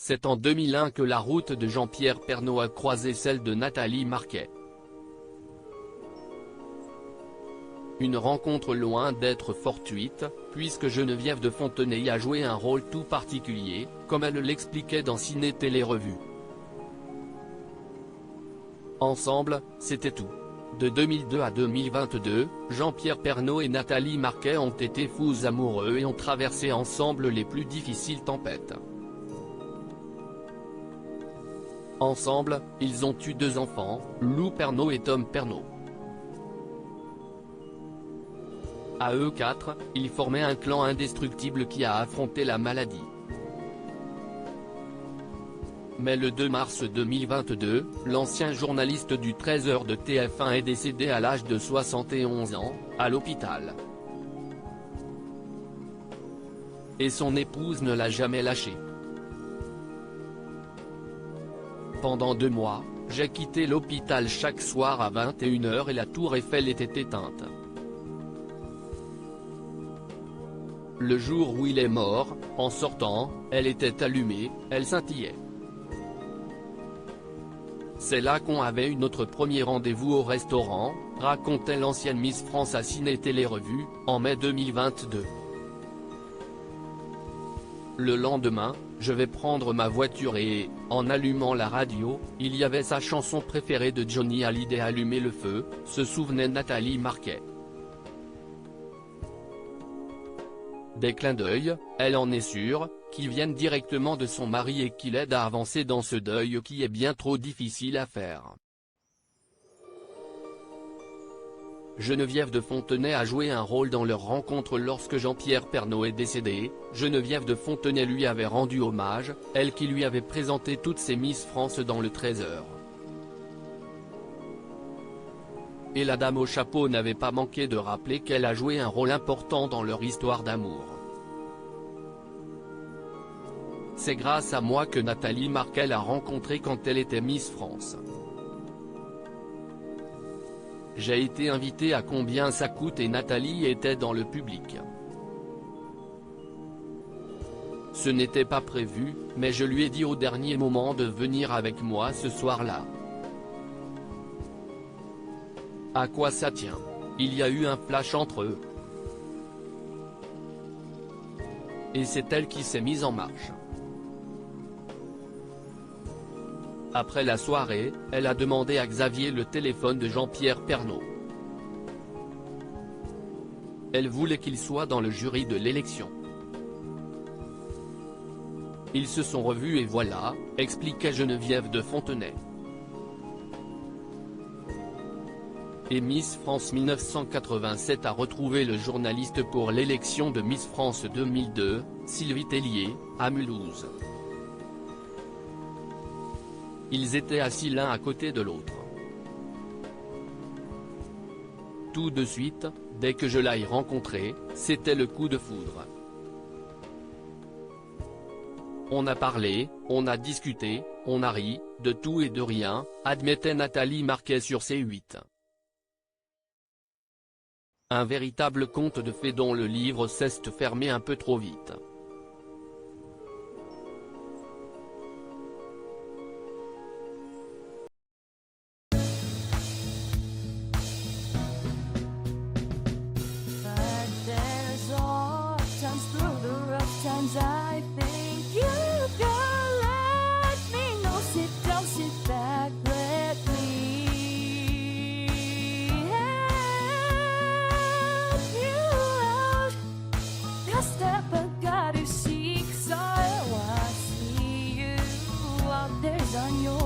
C'est en 2001 que la route de Jean-Pierre Pernaut a croisé celle de Nathalie Marquet. Une rencontre loin d'être fortuite, puisque Geneviève de Fontenay y a joué un rôle tout particulier, comme elle l'expliquait dans Ciné Télé Revue. Ensemble, c'était tout. De 2002 à 2022, Jean-Pierre Pernaut et Nathalie Marquet ont été fous amoureux et ont traversé ensemble les plus difficiles tempêtes. Ensemble, ils ont eu 2 enfants, Lou Pernaut et Tom Pernaut. À eux 4, ils formaient un clan indestructible qui a affronté la maladie. Mais le 2 mars 2022, l'ancien journaliste du 13h de TF1 est décédé à l'âge de 71 ans, à l'hôpital. Et son épouse ne l'a jamais lâché. Pendant 2 mois, j'ai quitté l'hôpital chaque soir à 21 h et la tour Eiffel était éteinte. Le jour où il est mort, en sortant, elle était allumée, elle scintillait. C'est là qu'on avait eu notre premier rendez-vous au restaurant, racontait l'ancienne Miss France à Ciné Télé Revue, en mai 2022. Le lendemain, je vais prendre ma voiture et, en allumant la radio, il y avait sa chanson préférée de Johnny Hallyday, Allumer le feu, se souvenait Nathalie Marquet. Des clins d'œil, elle en est sûre, qui viennent directement de son mari et qui l'aident à avancer dans ce deuil qui est bien trop difficile à faire. Geneviève de Fontenay a joué un rôle dans leur rencontre lorsque Jean-Pierre Pernaut est décédé. Geneviève de Fontenay lui avait rendu hommage, elle qui lui avait présenté toutes ses Miss France dans le 13h. Et la dame au chapeau n'avait pas manqué de rappeler qu'elle a joué un rôle important dans leur histoire d'amour. C'est grâce à moi que Nathalie Marquet l'a rencontrée quand elle était Miss France. J'ai été invité à Combien ça coûte et Nathalie était dans le public. Ce n'était pas prévu, mais je lui ai dit au dernier moment de venir avec moi ce soir-là. À quoi ça tient? Il y a eu un flash entre eux. Et c'est elle qui s'est mise en marche. Après la soirée, elle a demandé à Xavier le téléphone de Jean-Pierre Pernaut. Elle voulait qu'il soit dans le jury de l'élection. Ils se sont revus et voilà, expliquait Geneviève de Fontenay. Et Miss France 1987 a retrouvé le journaliste pour l'élection de Miss France 2002, Sylvie Tellier, à Mulhouse. Ils étaient assis l'un à côté de l'autre. Tout de suite, dès que je l'ai rencontré, c'était le coup de foudre. On a parlé, on a discuté, on a ri, de tout et de rien, admettait Nathalie Marquet sur C8. Un véritable conte de fées dont le livre s'est fermé un peu trop vite. I think you can let me know. Sit down, sit back, let me help you out. A step I gotta seek, so I see you out there's on your